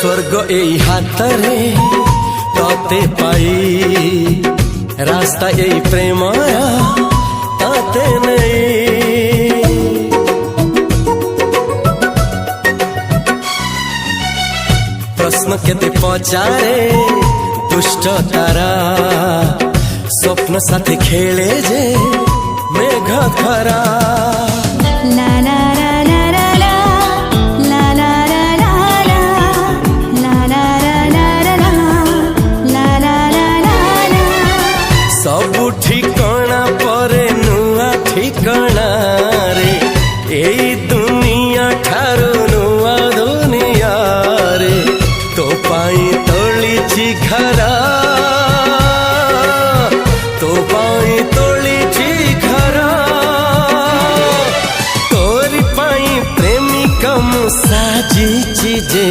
स्वर्ग एई हातरे तते पाई रास्ता एई प्रेमया ताते नहीं। प्रश्न केते पचारे दुष्ट तारा स्वप्न साथी खेले जे मेघ खरा। ला ला ला ला ला ला ला ला ला ला ला ला ला ला। सबु ठिकाना परे नुआ ठिकाना रे एई दुनिया ठारू नुआ दुनिया रे। तो पाई तोलिछि घरा तो पाई तोलिछि घरा तोरी पाई प्रेमिका मु साजिछि जे